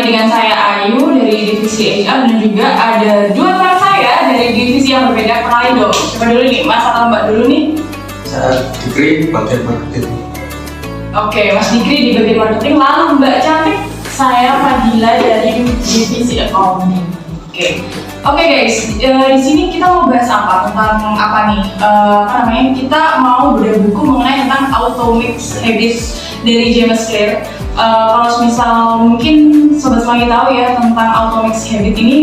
dengan saya Ayu dari divisi HR dan juga ada dua teman saya dari divisi yang berbeda. Kenalin dong, siapa dulu nih, Mas atau Mbak dulu nih? Saya Dikri, bagian marketing. Oke, Mas Dikri di bagian marketing, lalu Mbak Cantik? Saya Fadila dari divisi accounting. Oke guys, di sini kita mau bahas apa tentang apa nih? Kita mau bedah buku mengenai tentang Atomic Habits dari James Clear. Kalau misal mungkin sobat semuanya tahu ya tentang Atomic Habit ini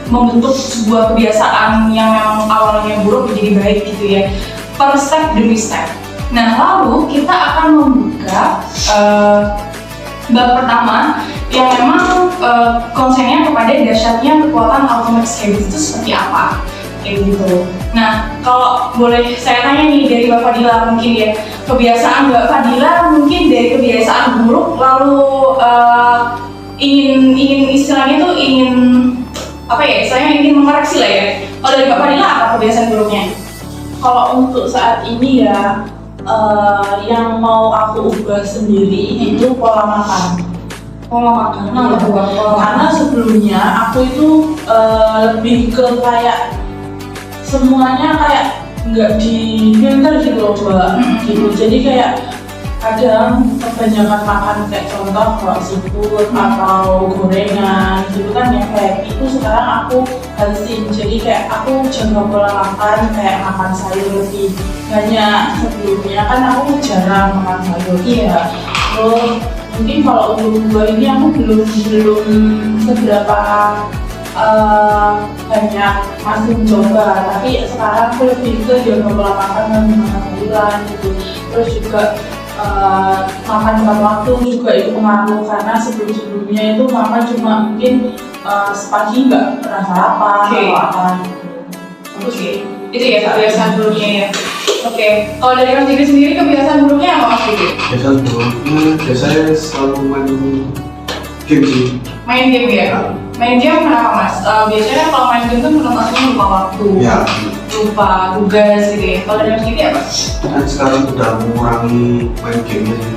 membentuk sebuah kebiasaan yang memang awalnya buruk menjadi baik gitu ya, per step demi step. Nah lalu kita akan membuka bab pertama yang memang konsennya kepada dahsyatnya kekuatan Atomic Habits itu seperti apa, kayak gitu. Nah, kalau boleh saya tanya nih dari Mbak Fadila mungkin ya, kebiasaan Mbak Fadila mungkin dari kebiasaan buruk lalu ingin istilahnya tuh ingin apa ya, istilahnya ingin mengoreksi lah ya. Kalau dari Mbak Fadila apa kebiasaan buruknya? Kalau untuk saat ini ya, yang mau aku ubah sendiri itu pola makan. Kenapa tuh Mbak? Karena sebelumnya aku itu lebih ke kayak semuanya kayak nggak di-filter gitu loh Mbak. Gitu. Jadi kayak kadang kebanyakan makan kayak contoh kalau seafood atau gorengan gitu kan ya, kayak itu sekarang aku batasin. Jadi kayak aku jaga pola makan, kayak makan sayur lebih banyak. Sebelumnya kan aku jarang makan sayur. Iya. Terus mungkin kalau untuk gua ini aku belum seberapa banyak masih mencoba, tapi sekarang aku lebih ke jaga pola makan dan makan sayuran gitu. Terus juga makan tepat waktu juga itu pengaruh, karena sebelumnya itu makan cuma mungkin sepagi nggak pernah sarapan atau apa gitu. Itu ya kebiasaan buruknya ya. Kalau dari Mas Dikri sendiri kebiasaan buruknya apa Mas Dikri? Kebiasaan buruknya biasanya selalu main game sih. Main game ya? Main game kenapa Mas? Biasanya kalau main game tuh otomatis lupa waktu, Ya. lupa tugas gitu ya. Kalau dari Mas Dikri apa? Dan sekarang udah mengurangi main gamenya sih.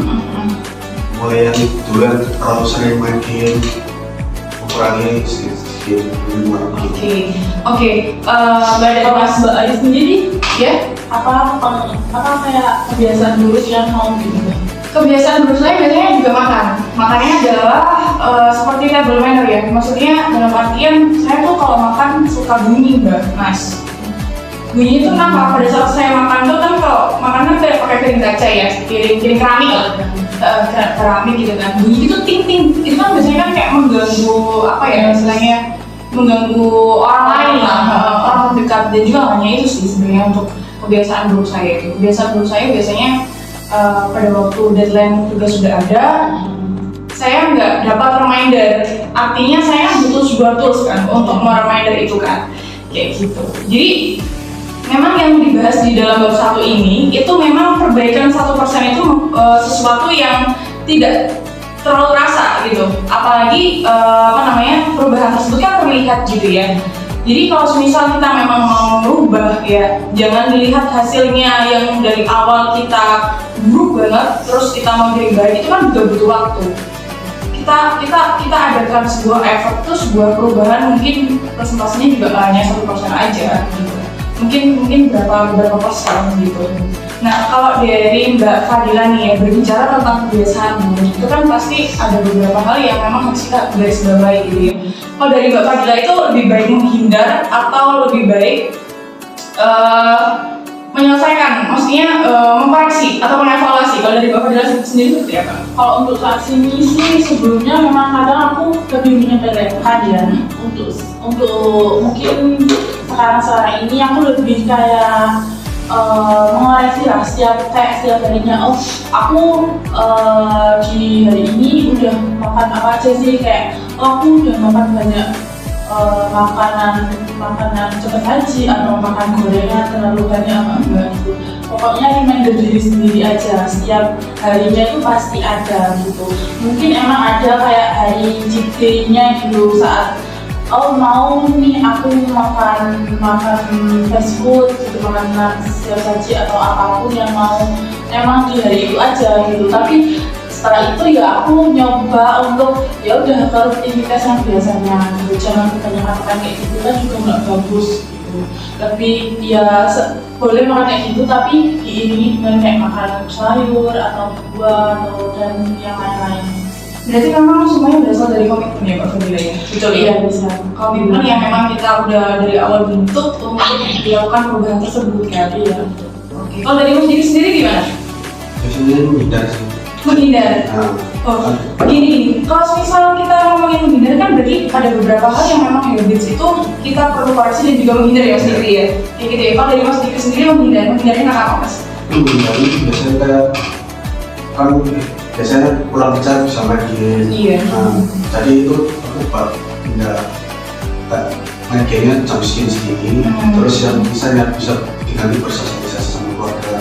Mulai yang dulu yang terlalu sering main game, mengurangi game Mbak Mas Mbak Ayu sendiri ya? apa kayak kebiasaan buruk yang mau gitu? Kebiasaan buruk saya biasanya juga makan. Makannya adalah seperti table manner ya. Maksudnya dalam artian saya tuh kalau makan suka bunyi Mbak Mas. Bunyi itu kenapa? Pada saat saya makan tuh kan kalau makan kan kayak pakai piring kaca ya, piring keramik lah, keramik gitu kan. Bunyi itu ting ting. Itu kan biasanya kan kayak mengganggu apa ya istilahnya, mengganggu orang lain lah, orang terdekat. Dan juga hanya itu sih sebenarnya untuk kebiasaan buruk saya itu. Kebiasaan buruk saya biasanya pada waktu deadline tugas sudah ada, saya nggak dapat reminder. Artinya saya butuh sebuah tools kan untuk mereminder itu kan, kayak gitu. Jadi memang yang dibahas di dalam bab 1 ini itu memang perbaikan 1% itu sesuatu yang tidak terlalu rasa gitu. Apalagi perubahan tersebut kan terlihat gitu ya. Jadi kalau misal kita memang mau merubah ya, jangan dilihat hasilnya yang dari awal kita buruk banget terus kita mau jadi baik, itu kan juga butuh waktu. Kita adakan sebuah effort tuh, sebuah perubahan mungkin persentasenya juga hanya 1% aja gitu. Mungkin berapa persen gitu. Nah kalau dari Mbak Fadila nih ya, berbicara tentang kebiasaan buruk itu kan pasti ada beberapa hal yang memang harus kita garis bawahi gitu ya. Kalau dari Mbak Fadila itu lebih baik menghindar atau lebih baik menyelesaikan, maksudnya mengkoreksi atau mengevaluasi? Kalau dari Mbak Fadila sendiri seperti apa? Kalau untuk saat ini sih sebelumnya memang kadang aku lebih menyepelekan ya. Untuk mungkin sekarang ini aku lebih kayak mengoreksi lah setiap harinya. Aku di hari ini udah makan apa aja sih, kayak aku udah makan banyak makanan cepat saji atau makan gorengan terlalu banyak apa enggak gitu. Pokoknya reminder diri sendiri aja, setiap harinya itu pasti ada gitu. Mungkin emang ada kayak hari cheat day-nya gitu, saat mau nih aku makan fast food gitu, makan siap saji atau apapun yang mau emang di hari itu aja gitu. Tapi setelah itu ya aku nyoba untuk ya udah ke rutinitas yang biasanya gitu. Jangan kebanyakan makan kayak gitu kan juga nggak bagus gitu. Lebih ya boleh makan kayak gitu tapi diiringi dengan kayak makan sayur atau buah atau dan yang lain-lain. Berarti memang semuanya berasal dari komitmen ya Mbak Fadila ya? Betul, iya bisa. Komitmen yang memang kita udah dari awal bentuk untuk melakukan perubahan tersebut ya? Iya. Oke, kalau dari Mas Diki sendiri gimana? Biasanya menghindar sih. Menghindar? Nah, Oh, gini, kalau misal kita ngomongin menghindar kan berarti ada beberapa hal yang memang habits itu kita perlu koreksi dan juga menghindar ya Mas Diki ya? Kayak gitu ya, kalau dari Mas Diki sendiri menghindarnya apa Mas? menghindari biasanya kayak kan biasanya pulang kerja bisa main game. Iya. Nah, jadi itu aku buat pindah main gamenya jam segini, terus yang bisa diganti bersosialisasi sama keluarga.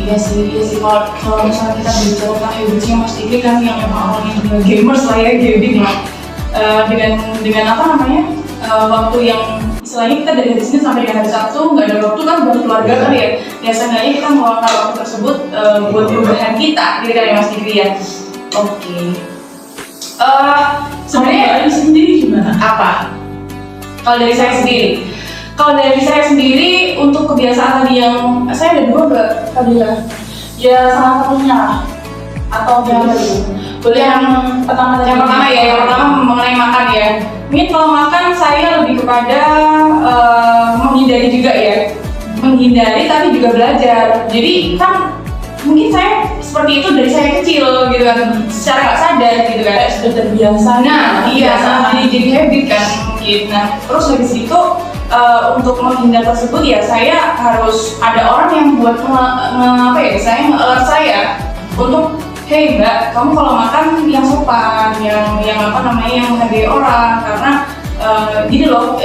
Iya sih. Kalau misalnya kita bicara tentang habitsnya Mas Diki kan yang memang awalnya juga gamers lah ya, gaming lah. Dengan apa namanya waktu yang istilahnya kita dari hari Senin sampai dengan hari Sabtu nggak ada waktu kan buat keluarga kan ya. Biasanya kita meluangkan waktu tersebut buat perubahan kita, gitu kan ya Mas Diki ya. Oke. Sebenarnya sendiri gimana? apa? Kalau dari saya sendiri untuk kebiasaan tadi yang saya ada 2 Mbak Fadila. Ya salah satunya atau yang Boleh yang pertama mengenai makan ya. Mungkin kalau makan saya lebih kepada menghindari juga ya. Menghindari tapi juga belajar. Jadi kan mungkin saya seperti itu dari saya kecil gitu kan, secara nggak sadar gitu kan. sudah terbiasa. Nah, iya sama jadi habit kan mungkin. Nah, terus habis itu untuk menghindar tersebut ya saya harus ada orang yang buat nge-alert saya untuk hey Mbak, kamu kalau makan yang sopan, yang menghargai orang karena gini loh,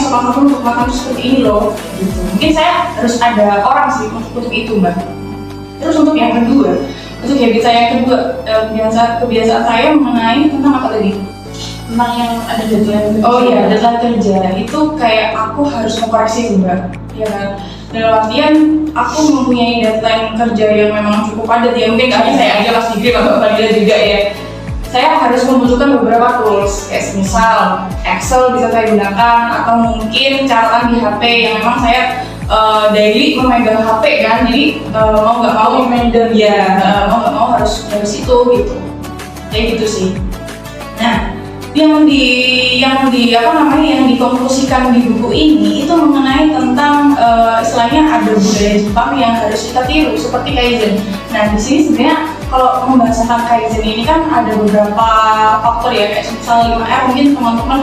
sopan kamu untuk makan seperti ini loh. Gitu. Mungkin saya harus ada orang sih untuk itu Mbak. Terus untuk yang kedua, untuk habit saya yang kedua, kebiasaan saya mengenai tentang apa tadi? Tentang yang ada deadline. Oh iya, deadline kerja itu kayak aku harus mengkoreksi Mbak, ya kan? Dalam artian aku mempunyai deadline kerja yang memang cukup padat ya, mungkin kami saya aja Mas Diki, Mbak Fadila juga ya. Saya harus membutuhkan beberapa tools, kayak misal Excel bisa saya gunakan atau mungkin catatan di HP yang memang saya daily memegang HP kan, jadi mau nggak mau reminder ya, mau nggak mau harus dari situ gitu, kayak gitu sih. Nah, yang dikonklusikan di buku ini itu mengenai tentang istilahnya ada budaya Jepang yang harus kita tiru seperti Kaizen. Nah di sini sebenarnya kalau membahasakan Kaizen ini kan ada beberapa faktor ya, kayak misalnya 5R mungkin teman-teman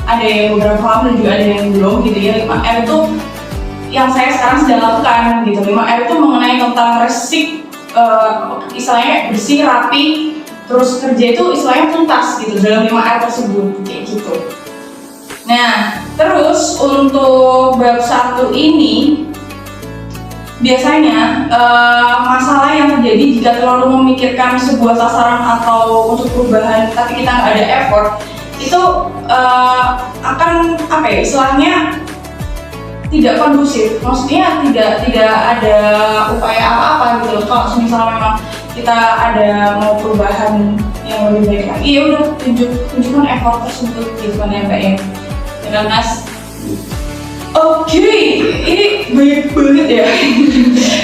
ada yang beberapa paham dan juga ada yang belum gitu ya. 5R itu yang saya sekarang sedang lakukan gitu. 5R itu mengenai tentang resik, istilahnya bersih, rapi, terus kerja itu istilahnya tuntas gitu dalam 5R tersebut kayak gitu. Nah, terus untuk bab 1 ini biasanya masalah yang terjadi jika terlalu memikirkan sebuah sasaran atau untuk perubahan tapi kita nggak ada effort itu akan istilahnya tidak kondusif, maksudnya tidak ada upaya apa-apa gitu loh. Kalau misalnya memang kita ada mau perubahan yang lebih baik lagi, ya udah tunjukkan effort tersebut gitu kan ya Mbak ya. Dengan Mas. Oke, ini baik banget ya.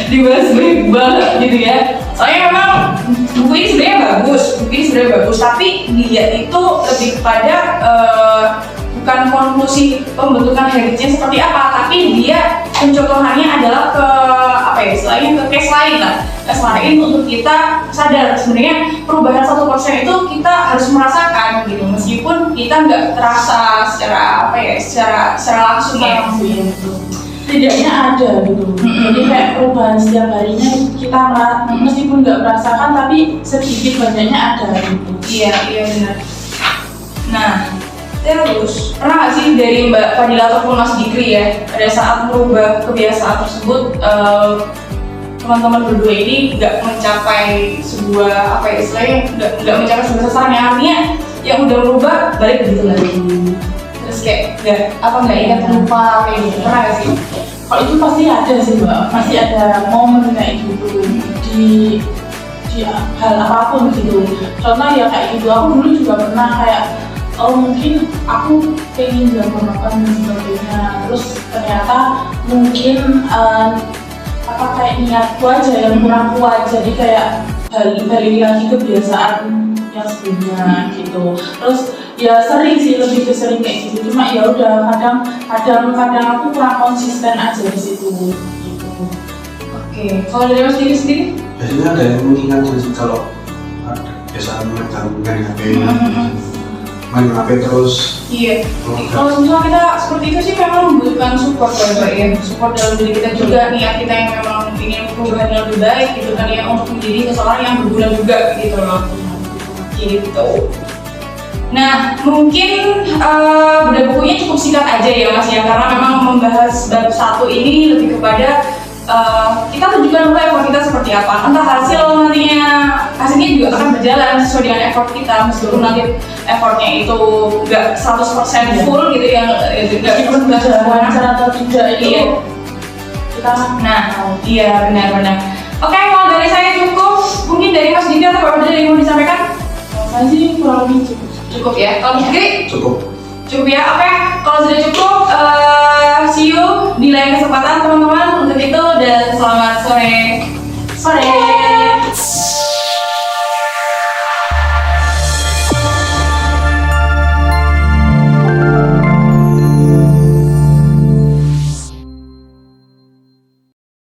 Dibahas baik banget gitu ya. Soalnya memang buku ini sebenarnya bagus, tapi dia itu lebih kepada bukan konklusi pembentukan habitnya seperti apa, tapi dia pencontohannya adalah ke istilahnya ke case lain lah. Case lain untuk kita sadar sebenarnya perubahan 1% itu kita harus merasakan gitu, meskipun kita nggak terasa secara langsung ya. Setidaknya ada gitu. Jadi kayak perubahan setiap harinya kita meskipun nggak merasakan tapi sedikit banyaknya ada gitu. Iya benar. Nah, terus pernah nggak sih dari Mbak Fadila ataupun Mas Dikri ya pada saat merubah kebiasaan tersebut teman-teman berdua ini nggak mencapai sebuah istilahnya nggak mencapai sebuah sasaran yang artinya yang udah merubah balik begitu lagi, terus kayak nggak ingat lupa kayak gitu, pernah nggak sih? Kalau itu pasti ada sih Mbak, pasti ada momen kayak gitu di di hal apapun gitu. Contoh ya kayak gitu, aku dulu juga pernah kayak mungkin aku pengen jago makan dan sebagainya, terus ternyata mungkin apa kayak niatku aja yang kurang kuat, jadi kayak balik lagi kebiasaan yang sebelumnya gitu. Terus ya sering sih, lebih ke sering kayak gitu, cuma ya udah kadang aku kurang konsisten aja di situ gitu. Oke, kalau dari Mas Diki sendiri? Biasanya ada yang mengingatkan sih kalau ada kebiasaan main HP, main HP terus. Iya. Kalau misalnya kita seperti itu sih memang membutuhkan support ya, support dalam diri kita juga, niat kita yang memang ingin perubahan yang lebih baik gitu kan ya, untuk menjadi seseorang yang berguna juga gitu loh. Gitu. Nah, mungkin bedah bukunya cukup singkat aja ya Mas ya, karena memang membahas bab 1 ini lebih kepada kita tunjukkan dulu effort kita seperti apa. Entah hasilnya juga akan berjalan sesuai dengan effort kita, meskipun nanti effortnya itu nggak 100% full gitu ya, nggak Lancar atau tidak itu kita iya benar-benar. Oke, kalau dari saya cukup, mungkin dari Mas Diki atau Bapak ada yang mau disampaikan? saya sih kurang lebih Cukup ya, kalau Mas Diki? Cukup Ya, oke. Kalau sudah cukup, see you di lain kesempatan teman-teman untuk itu, dan selamat sore.